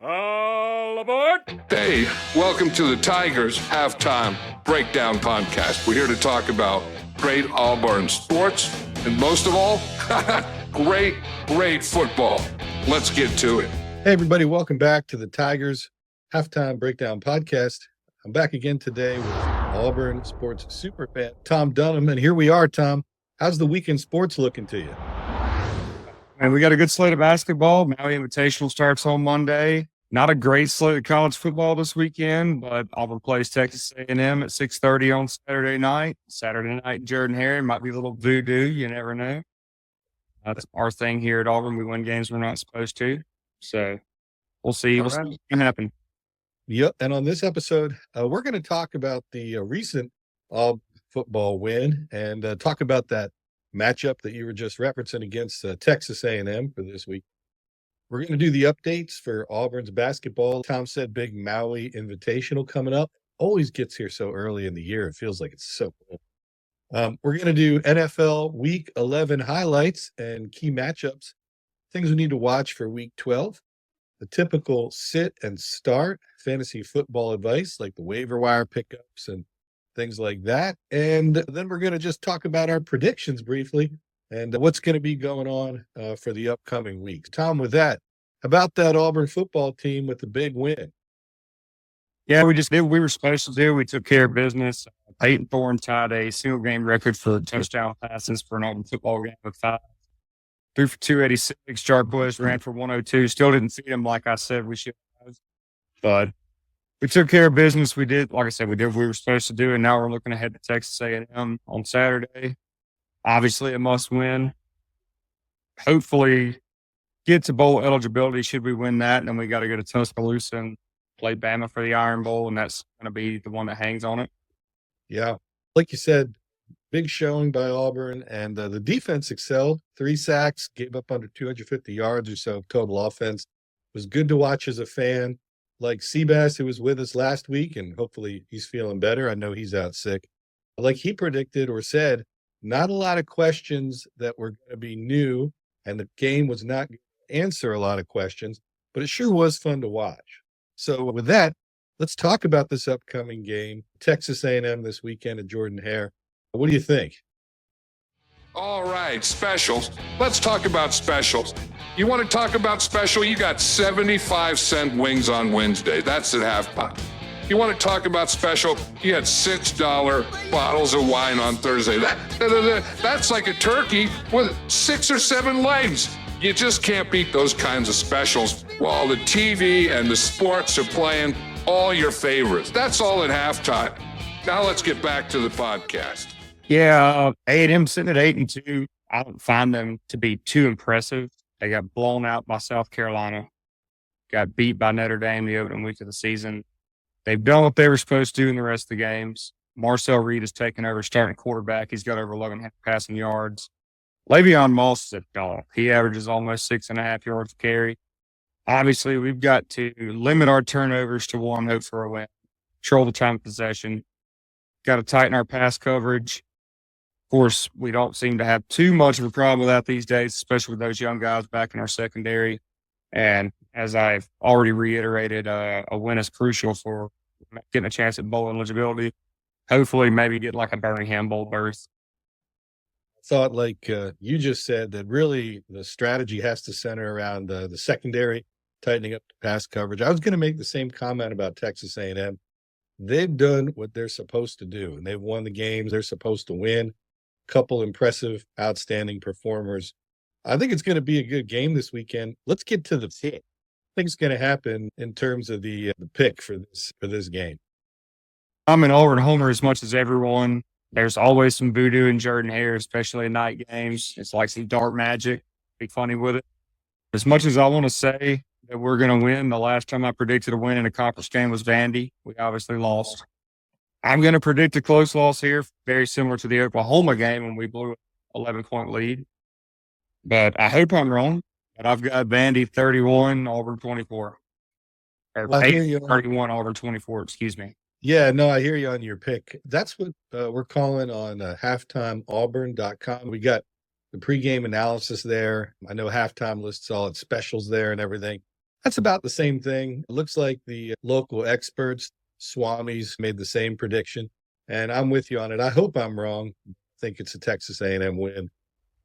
All aboard! Hey, welcome to the Tigers Halftime Breakdown Podcast. We're here to talk about great Auburn sports and most of all, great football. Let's get to it. Hey, everybody. Welcome back to the Tigers Halftime Breakdown Podcast. I'm back again today with Auburn sports superfan Tom Dunnam. And here we are, Tom. How's the weekend sports looking to you? And we got a good slate of basketball. Maui Invitational starts on Monday. Not a great slate of college football this weekend, but Auburn plays Texas A&M at 6:30 on Saturday night. Saturday night, Jordan-Hare might be a little voodoo. You never know. That's our thing here at Auburn. We win games we're not supposed to. So we'll see. We'll see what's going to happen. Yep. And on this episode, we're going to talk about the recent Auburn football win and talk about that matchup that you were just referencing against Texas A&M for this week. We're going to do the updates for Auburn's basketball. Tom said big Maui Invitational coming up. Always gets here so early in the year. It feels like it's so cool. We're going to do NFL Week 11 highlights and key matchups, things we need to watch for Week 12, the typical sit and start fantasy football advice like the waiver wire pickups and things like that. And then we're going to just talk about our predictions briefly and what's going to be going on for the upcoming weeks. Tom, with that, about that Auburn football team with the big win. Yeah, we just did what we were supposed to do. We took care of business. Peyton Thorne tied a single game record for touchdown passes for an Auburn football game with 5. Threw for 286. Jarquez ran for 102. Still didn't feed him like I said we should have. But we took care of business. We did, like I said, we did what we were supposed to do. And now we're looking ahead to Texas A&M on Saturday. Obviously, a must win. Hopefully, get to bowl eligibility should we win that. And then we got to go to Tuscaloosa and play Bama for the Iron Bowl. And that's going to be the one that hangs on it. Yeah. Like you said, big showing by Auburn. And the defense excelled. 3 sacks, gave up under 250 yards or so of total offense. It was good to watch as a fan. Like Seabass, who was with us last week, and hopefully he's feeling better. I know he's out sick. Like he predicted or said, not a lot of questions that were going to be new, and the game was not going to answer a lot of questions, but it sure was fun to watch. So with that, let's talk about this upcoming game, Texas A&M this weekend at Jordan-Hare. What do you think? All right, specials. Let's talk about specials. You want to talk about special? You got 75-cent wings on Wednesday. That's at halftime. You want to talk about special? You got $6 bottles of wine on Thursday. That's like a turkey with 6 or 7 legs. You just can't beat those kinds of specials while the TV and the sports are playing all your favorites. That's all at halftime. Now let's get back to the podcast. Yeah, A&M sitting at 8-2. I don't find them to be too impressive. They got blown out by South Carolina, got beat by Notre Dame the opening week of the season. They've done what they were supposed to do in the rest of the games. Marcel Reed has taken over starting quarterback. He's got over 11 passing yards. Le'Veon Moss is a dog. He averages almost 6.5 yards a carry. Obviously, we've got to limit our turnovers to 1, hope for a win. Control the time of possession. Got to tighten our pass coverage. Of course, we don't seem to have too much of a problem with that these days, especially with those young guys back in our secondary. And as I've already reiterated, a win is crucial for getting a chance at bowl eligibility. Hopefully, maybe get like a Birmingham Bowl berth. Thought like you just said that really the strategy has to center around the secondary, tightening up the pass coverage. I was going to make the same comment about Texas A&M. They've done what they're supposed to do, and they've won the games they're supposed to win. Couple impressive, outstanding performers. I think it's going to be a good game this weekend. Let's get to the pick. I think it's going to happen in terms of the pick for this game. I'm an Auburn homer as much as everyone. There's always some voodoo in Jordan-Hare, especially in night games. It's like some dark magic. Be funny with it. As much as I want to say that we're going to win, the last time I predicted a win in a conference game was Vandy. We obviously lost. I'm going to predict a close loss here, very similar to the Oklahoma game when we blew an 11-point lead. But I hope I'm wrong. But I've got Vandy 31, Auburn 24. Or 31, Auburn 24, excuse me. Yeah, no, I hear you on your pick. That's what we're calling on Halftime.Auburn.com. We got the pregame analysis there. I know Halftime lists all its specials there and everything. That's about the same thing. It looks like the local experts, Swamis, made the same prediction, and I'm with you on it. I hope I'm wrong. I think it's a Texas A&M win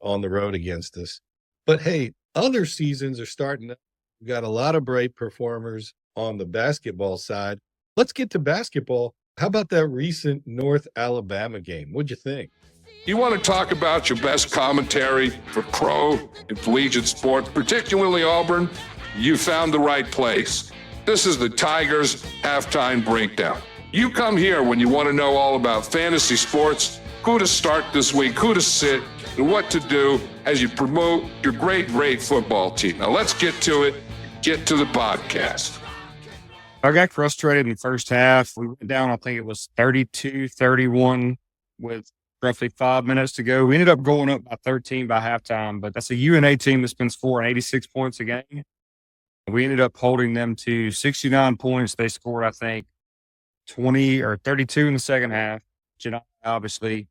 on the road against us. But hey, other seasons are starting up. We've got a lot of bright performers on the basketball side. Let's get to basketball. How about that recent North Alabama game? What'd you think? You want to talk about your best commentary for pro and collegiate sports, particularly Auburn? You found the right place. This is the Tigers Halftime Breakdown. You come here when you want to know all about fantasy sports, who to start this week, who to sit, and what to do as you promote your great football team. Now let's get to it. Get to the podcast. I got frustrated in the first half. We went down, I think it was 32-31 with roughly 5 minutes to go. We ended up going up by 13 by halftime, but that's a UNA team that spends 86 points a game. We ended up holding them to 69 points. They scored, I think, 20 or 32 in the second half. Janai, obviously,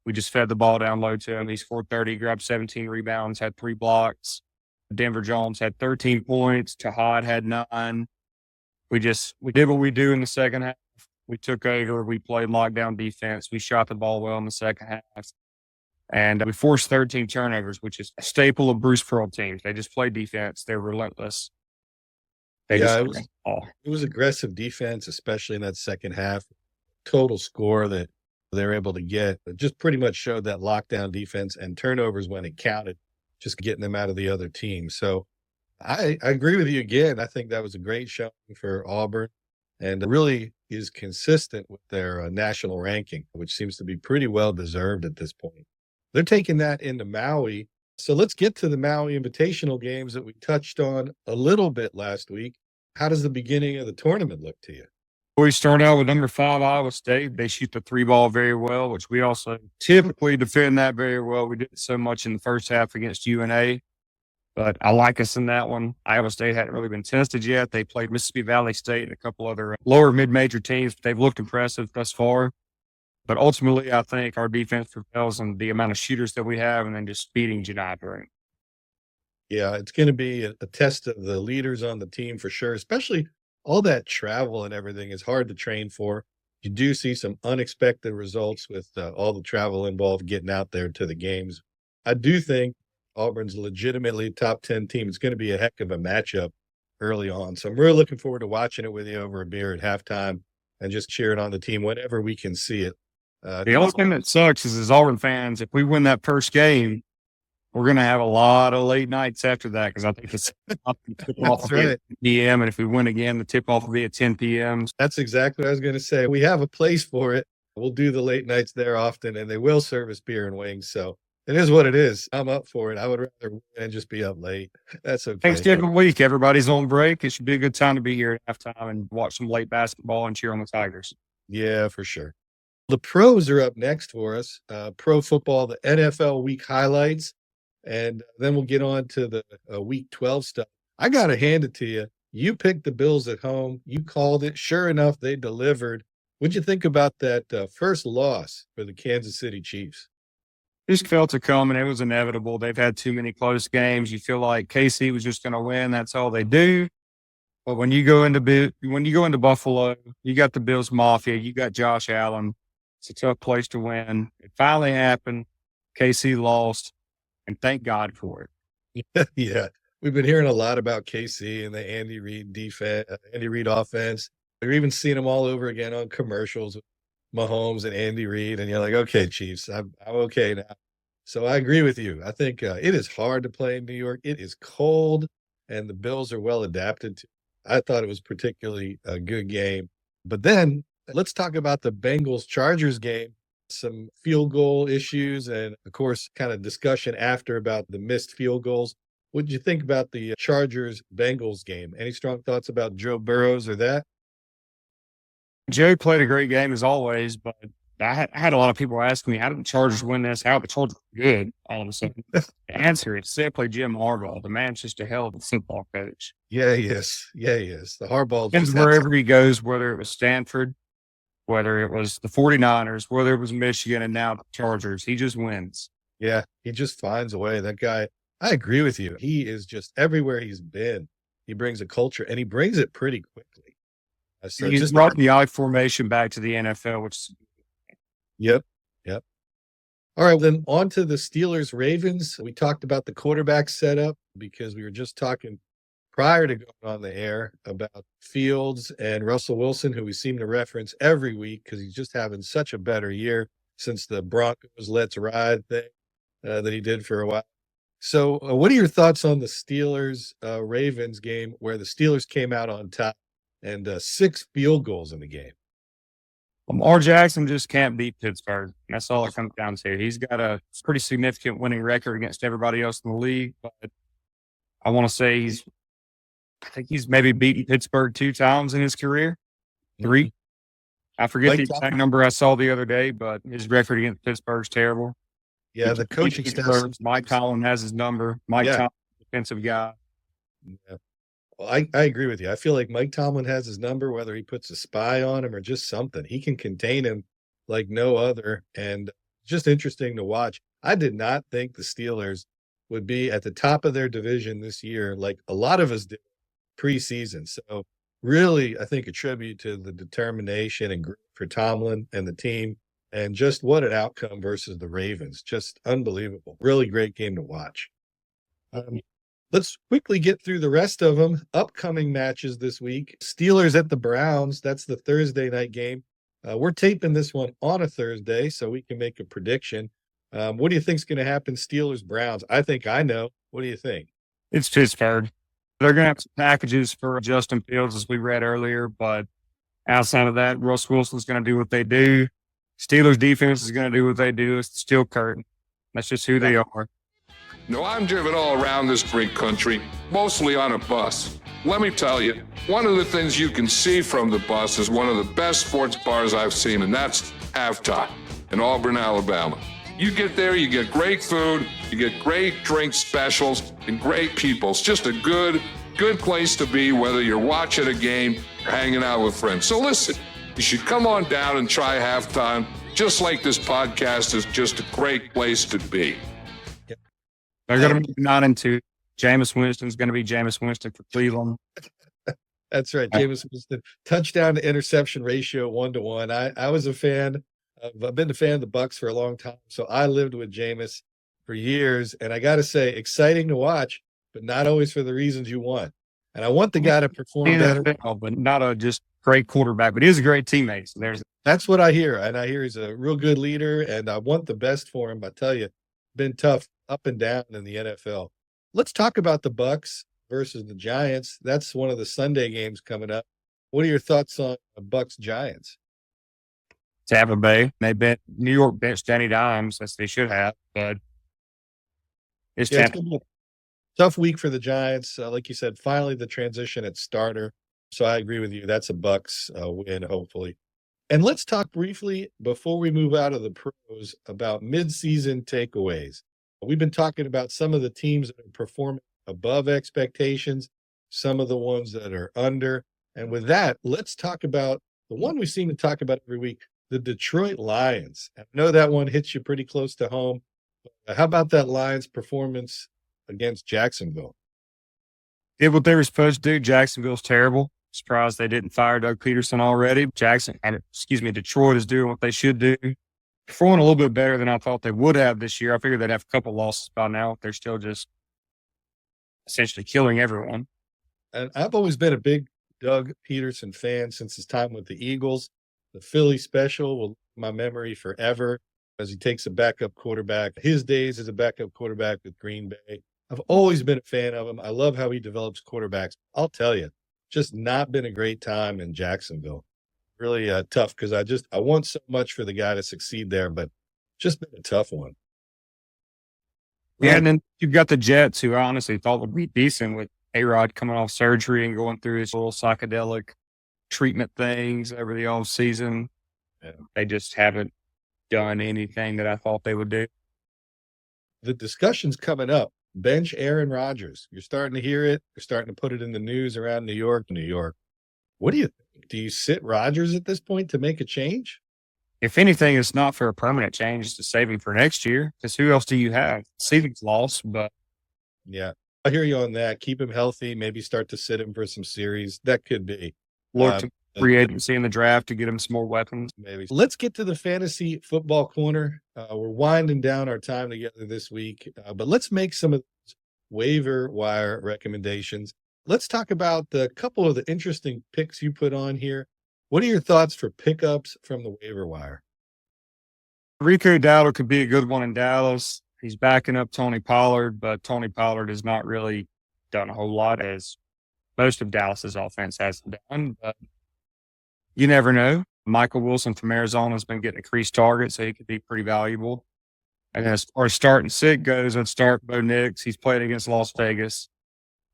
we just fed the ball down low to him. He scored 30, grabbed 17 rebounds, had 3 blocks. Denver Jones had 13 points. Tahad had 9. We did what we do in the second half. We took over. We played lockdown defense. We shot the ball well in the second half. And we forced 13 turnovers, which is a staple of Bruce Pearl teams. They just play defense. They're relentless. It was aggressive defense, especially in that second half. Total score that they're able to get. It just pretty much showed that lockdown defense and turnovers when it counted, just getting them out of the other team. So I agree with you again. I think that was a great showing for Auburn and really is consistent with their national ranking, which seems to be pretty well deserved at this point. They're taking that into Maui. So let's get to the Maui Invitational games that we touched on a little bit last week. How does the beginning of the tournament look to you? We start out with number 5, Iowa State. They shoot the 3-ball very well, which we also typically defend that very well. We did it so much in the first half against UNA. But I like us in that one. Iowa State hadn't really been tested yet. They played Mississippi Valley State and a couple other lower mid-major teams. But they've looked impressive thus far. But ultimately, I think our defense prevails on the amount of shooters that we have and then just speeding Janai through. Yeah, it's going to be a test of the leaders on the team for sure, especially all that travel and everything is hard to train for. You do see some unexpected results with all the travel involved getting out there to the games. I do think Auburn's legitimately top 10 team. It's going to be a heck of a matchup early on. So I'm really looking forward to watching it with you over a beer at halftime and just cheering on the team whenever we can see it. The only thing that sucks is, as Auburn fans, if we win that first game, we're going to have a lot of late nights after that because I think the tip-off will be at 10 p.m. And if we win again, the tip-off will be at 10 p.m. That's exactly what I was going to say. We have a place for it. We'll do the late nights there often, and they will service beer and wings. So it is what it is. I'm up for it. I would rather win and just be up late. That's okay. Thanksgiving week, everybody's on break. It should be a good time to be here at halftime and watch some late basketball and cheer on the Tigers. Yeah, for sure. The pros are up next for us. Pro football, the NFL week highlights, and then we'll get on to the week 12 stuff. I got to hand it to you. You picked the Bills at home. You called it. Sure enough, they delivered. What'd you think about that first loss for the Kansas City Chiefs? Just felt it coming. It was inevitable. They've had too many close games. You feel like KC was just going to win. That's all they do. But when you go into Buffalo, you got the Bills Mafia. You got Josh Allen. It's a tough place to win. It finally happened. KC lost, and thank God for it. Yeah, we've been hearing a lot about KC and the Andy Reid defense, Andy Reid offense. We're even seeing them all over again on commercials with Mahomes and Andy Reid, and you're like, okay, Chiefs, I'm okay now. So I agree with you. I think it is hard to play in New York. It is cold, and the Bills are well adapted to. I thought it was particularly a good game. But then let's talk about the Bengals-Chargers game. Some field goal issues and, of course, kind of discussion after about the missed field goals. What did you think about the Chargers-Bengals game? Any strong thoughts about Joe Burrows or that? Joe played a great game as always, but I had a lot of people asking me, how did the Chargers win this? How are the Chargers good all of a sudden? The answer is simply Jim Harbaugh. The man's just a hell of a football coach. Yeah, he is. Yeah, he is. The Harbaugh. And wherever he goes, whether it was Stanford, whether it was the 49ers, whether it was Michigan, and now the Chargers, he just wins. Yeah, he just finds a way. That guy, I agree with you. He is just everywhere he's been. He brings a culture, and he brings it pretty quickly. So He's just brought the I formation back to the NFL, which yep, yep. All right, then on to the Steelers Ravens. We talked about the quarterback setup because we were just talking prior to going on the air about Fields and Russell Wilson, who we seem to reference every week because he's just having such a better year since the Broncos Let's Ride thing that he did for a while. So, what are your thoughts on the Steelers Ravens game where the Steelers came out on top and 6 field goals in the game? Lamar Jackson just can't beat Pittsburgh. That's all it comes down to. He's got a pretty significant winning record against everybody else in the league, but I want to say I think he's maybe beaten Pittsburgh 2 times in his career. 3. I forget the exact number I saw the other day, but his record against Pittsburgh's terrible. Yeah, the coaching staff. Mike Tomlin has his number. Mike Tomlin, defensive guy. Yeah. Well, I agree with you. I feel like Mike Tomlin has his number, whether he puts a spy on him or just something. He can contain him like no other, and just interesting to watch. I did not think the Steelers would be at the top of their division this year, like a lot of us did preseason. So really, I think a tribute to the determination and grit for Tomlin and the team, and just what an outcome versus the Ravens. Just unbelievable. Really great game to watch. Let's quickly get through the rest of them. Upcoming matches this week. Steelers at the Browns. That's the Thursday night game. We're taping this one on a Thursday, so we can make a prediction. What do you think is going to happen, Steelers-Browns? I think I know. What do you think? It's Pittsburgh. They're going to have some packages for Justin Fields, as we read earlier, but outside of that, Russ Wilson's going to do what they do. Steelers defense is going to do what they do. It's the steel curtain. That's just who they are. No, I'm driven all around this great country, mostly on a bus. Let me tell you, one of the things you can see from the bus is one of the best sports bars I've seen, and that's Halftime in Auburn, Alabama. You get there, you get great food, you get great drink specials, and great people. It's just a good place to be, whether you're watching a game or hanging out with friends. So listen, you should come on down and try Halftime, just like this podcast is just a great place to be. They're going to be 9-2. Jameis Winston's going to be Jameis Winston for Cleveland. That's right. Jameis Winston. Touchdown to interception ratio 1-to-1. I was a fan. I've been a fan of the Bucs for a long time, so I lived with Jameis for years. And I got to say, exciting to watch, but not always for the reasons you want. And I want the guy to perform better. But not a just great quarterback, but he's a great teammate. So that's what I hear. And I hear he's a real good leader, and I want the best for him. I tell you, been tough up and down in the NFL. Let's talk about the Bucs versus the Giants. That's one of the Sunday games coming up. What are your thoughts on the Bucs Giants? Tampa Bay. They bet New York benched Danny Dimes, as they should have, but it's Tampa. It's tough week for the Giants. Like you said, finally the transition at starter. So I agree with you. That's a Bucs win, hopefully. And let's talk briefly before we move out of the pros about midseason takeaways. We've been talking about some of the teams that are performing above expectations, some of the ones that are under. And with that, let's talk about the one we seem to talk about every week, the Detroit Lions. I know that one hits you pretty close to home. How about that Lions performance against Jacksonville? Did what they were supposed to do. Jacksonville's terrible. Surprised they didn't fire Doug Peterson already. Detroit is doing what they should do. Performing a little bit better than I thought they would have this year. I figured they'd have a couple losses by now. They're still just essentially killing everyone. And I've always been a big Doug Peterson fan since his time with the Eagles. The Philly special will live in my memory forever as he takes a backup quarterback. His days as a backup quarterback with Green Bay. I've always been a fan of him. I love how he develops quarterbacks. I'll tell you, just not been a great time in Jacksonville. Really tough because I want so much for the guy to succeed there, but just been a tough one. Yeah, and then you've got the Jets, who I honestly thought would be decent with A-Rod coming off surgery and going through his little psychedelic treatment things over the off season. Yeah. They just haven't done anything that I thought they would do. The discussion's coming up. Bench Aaron Rodgers. You're starting to hear it. You're starting to put it in the news around New York. What do you think? Do you sit Rodgers at this point to make a change? If anything, it's not for a permanent change. It's to save him for next year. Because who else do you have? Season's lost, but yeah, I hear you on that. Keep him healthy. Maybe start to sit him for some series. That could be. Look to free agency in the draft to get him some more weapons. Maybe. Let's get to the fantasy football corner. We're winding down our time together this week, but let's make some of those waiver wire recommendations. Let's talk about a couple of the interesting picks you put on here. What are your thoughts for pickups from the waiver wire? Rico Dowdle could be a good one in Dallas. He's backing up Tony Pollard, but Tony Pollard has not really done a whole lot, as most of Dallas's offense hasn't done. But you never know. Michael Wilson from Arizona has been getting increased targets, so he could be pretty valuable. And as far as starting sit goes, I'd start Bo Nix. He's played against Las Vegas.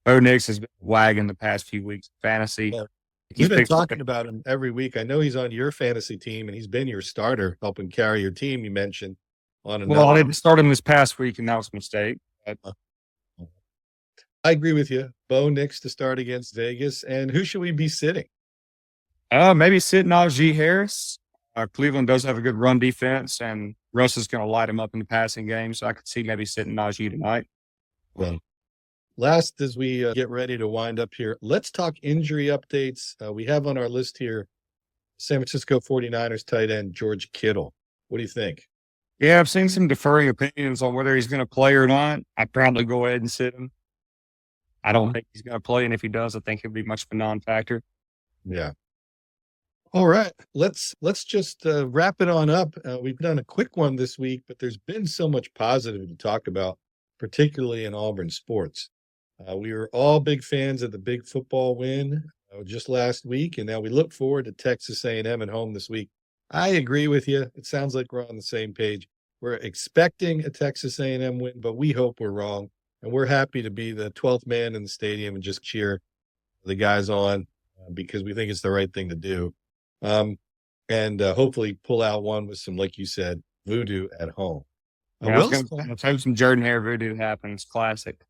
Bo Nix has been wagging the past few weeks in fantasy. Yeah. We've been talking about him every week. I know he's on your fantasy team, and he's been your starter, helping carry your team, you mentioned. Well, I didn't start him this past week, and that was a mistake. I agree with you. Bo Nix to start against Vegas. And who should we be sitting? Maybe sit Najee Harris. Cleveland does have a good run defense, and Russ is going to light him up in the passing game, so I could see maybe sitting Najee tonight. Well, last, as we get ready to wind up here, let's talk injury updates. We have on our list here San Francisco 49ers tight end George Kittle. What do you think? Yeah, I've seen some differing opinions on whether he's going to play or not. I'd probably go ahead and sit him. I don't think he's going to play, and if he does, I think he'll be much of a non-factor. Yeah. All right, let's just wrap it on up. We've done a quick one this week, but there's been so much positive to talk about, particularly in Auburn sports. We were all big fans of the big football win just last week, and now we look forward to Texas A&M at home this week. I agree with you. It sounds like we're on the same page. We're expecting a Texas A&M win, but we hope we're wrong, and we're happy to be the 12th man in the stadium and just cheer the guys on because we think it's the right thing to do. And hopefully pull out one with some, like you said, voodoo at home. Let's hope some Jordan Hare voodoo happens. Classic.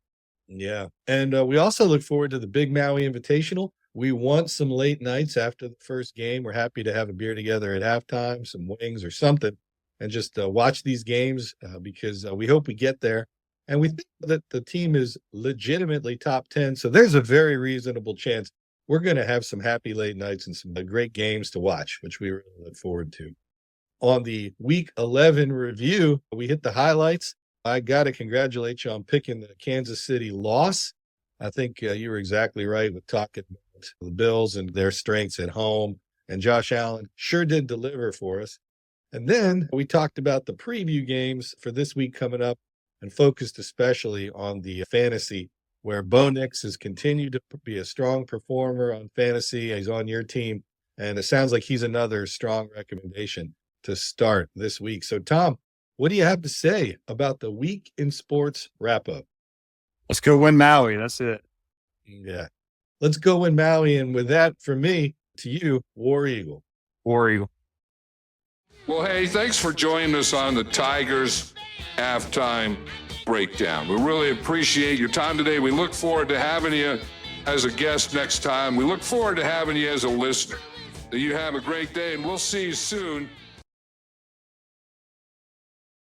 Yeah. And we also look forward to the big Maui Invitational. We want some late nights after the first game. We're happy to have a beer together at halftime, some wings or something, and just watch these games because we hope we get there. And we think that the team is legitimately top 10. So there's a very reasonable chance we're going to have some happy late nights and some great games to watch, which we really look forward to. On the Week 11 review, we hit the highlights. I got to congratulate you on picking the Kansas City loss. I think you were exactly right with talking about the Bills and their strengths at home. And Josh Allen sure did deliver for us. And then we talked about the preview games for this week coming up and focused especially on the fantasy, where Bo Nix has continued to be a strong performer on fantasy. He's on your team, and it sounds like he's another strong recommendation to start this week. So, Tom, what do you have to say about the Week in Sports wrap-up? Let's go win Maui. That's it. Yeah. Let's go win Maui. And with that, from me to you, War Eagle. War Eagle. Well, hey, thanks for joining us on the Tigers Halftime Breakdown. We really appreciate your time today. We look forward to having you as a guest next time. We look forward to having you as a listener. You have a great day, and we'll see you soon